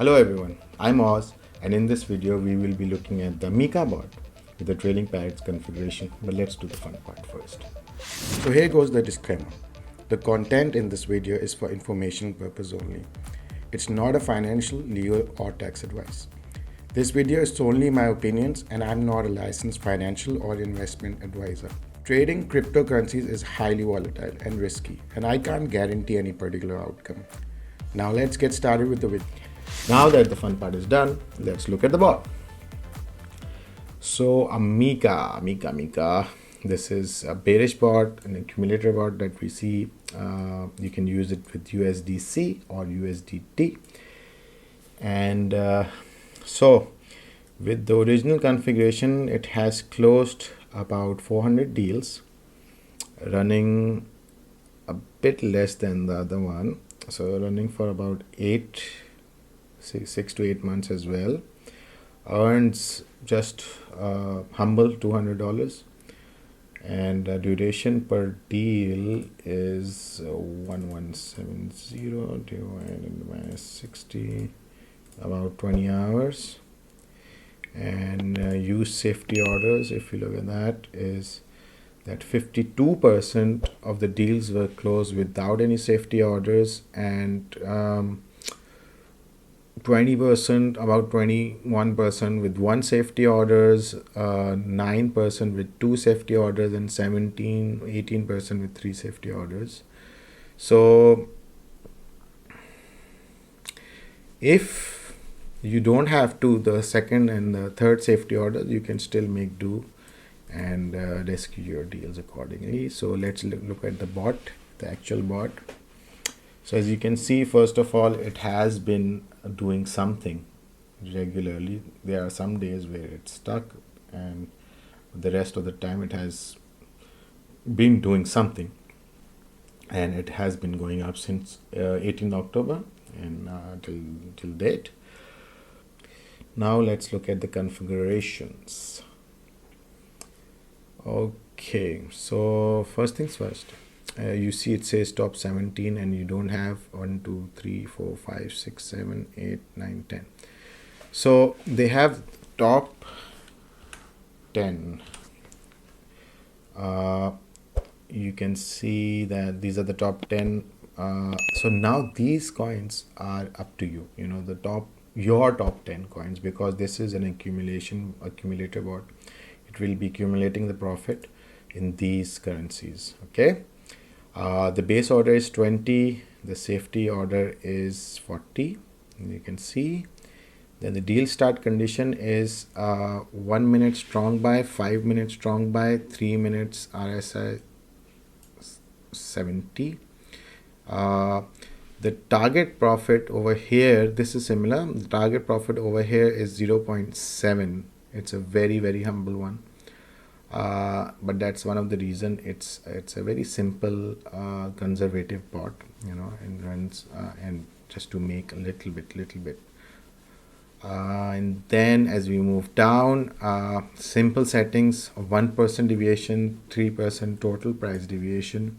Hello everyone, I'm Oz, and in this video we will be looking at the Amika bot with the trailing parrots configuration. But let's do the fun part first. So here goes the disclaimer. The content in this video is for information purpose only. It's not a financial, legal or tax advice. This video is solely my opinions and I'm not a licensed financial or investment advisor. Trading cryptocurrencies is highly volatile and risky, and I can't guarantee any particular outcome. Now let's get started with the video. Now that the fun part is done, let's look at the bot. So Amika, this is a bearish bot, an accumulator bot that we see. You can use it with USDC or USDT. And so with the original configuration, it has closed about 400 deals, running a bit less than the other one. So running for about 6 to 8 months as well. Earns just humble $200, and duration per deal is 1170 divided by 60, about 20 hours. And use safety orders, if you look at that, is that 52% of the deals were closed without any safety orders, and 20%, about 21% with one safety orders, 9% with two safety orders, and 18% with three safety orders. So if you don't have the second and the third safety orders, you can still make do and rescue your deals accordingly. So let's look at the bot, the actual bot. So as you can see, first of all, it has been doing something regularly. There are some days where it's stuck, and the rest of the time it has been doing something, and it has been going up since 18th October and till date. Now let's look at the configurations. Okay, so first things first, you see it says top 17 and you don't have 1 2 3 4 5 6 7 8 9 10. So they have top 10. You can see that these are the top 10. So now these coins are up to you, your top 10 coins, because this is an accumulator bot. It will be accumulating the profit in these currencies. Okay, the base order is 20, the safety order is 40, you can see. Then the deal start condition is 1 minute strong buy, 5 minutes strong buy, 3 minutes RSI 70. The target profit over here, this is similar. The target profit over here is 0.7. It's a very humble one, but that's one of the reason it's a very simple conservative bot, and runs and just to make a little bit. And then as we move down, simple settings: 1% deviation, 3% total price deviation.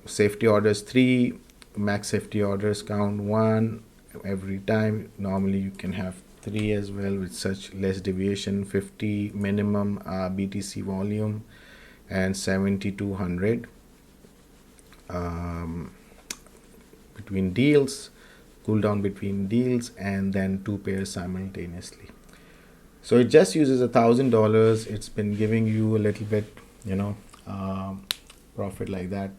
Safety orders 3, max safety orders count 1 every time. Normally you can have 3 as well with such less deviation. 50 minimum BTC volume, and 7200 between deals, cooldown between deals, and then 2 pairs simultaneously. So it just uses $1,000. It's been giving you a little bit profit like that,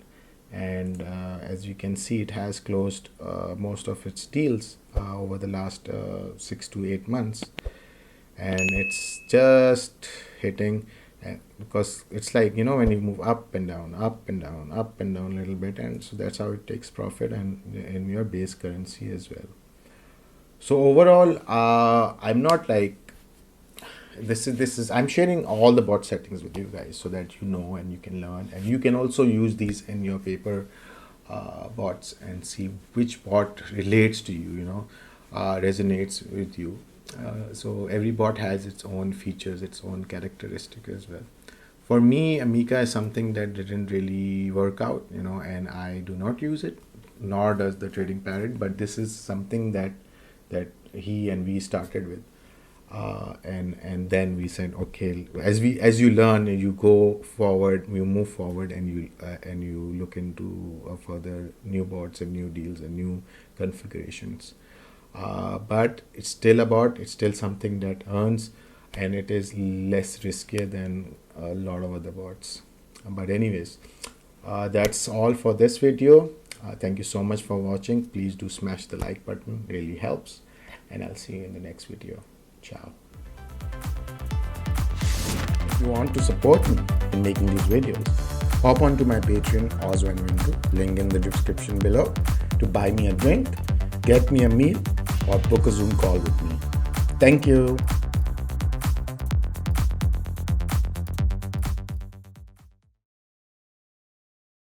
and as you can see, it has closed most of its deals over the last 6 to 8 months, and it's just hitting, because it's like, when you move up and down a little bit, and so that's how it takes profit, and in your base currency as well. So overall, I'm not like, this is I'm sharing all the bot settings with you guys so that you know and you can learn, and you can also use these in your paper bots and see which bot relates to you, resonates with you. So every bot has its own features, its own characteristic as well. For me, Amika is something that didn't really work out, and I do not use it, nor does the trading parrot, but this is something that that he and we started with. And then we said, okay, as you learn, you go forward, you move forward, and you look into further new bots and new deals and new configurations. But it's still something that earns, and it is less riskier than a lot of other bots. But anyways, that's all for this video. Thank you so much for watching. Please do smash the like button, really helps, and I'll see you in the next video. Ciao. If you want to support me in making these videos, hop onto my Patreon, Ozwenwindu, link in the description below, to buy me a drink, get me a meal, or book a Zoom call with me. Thank you.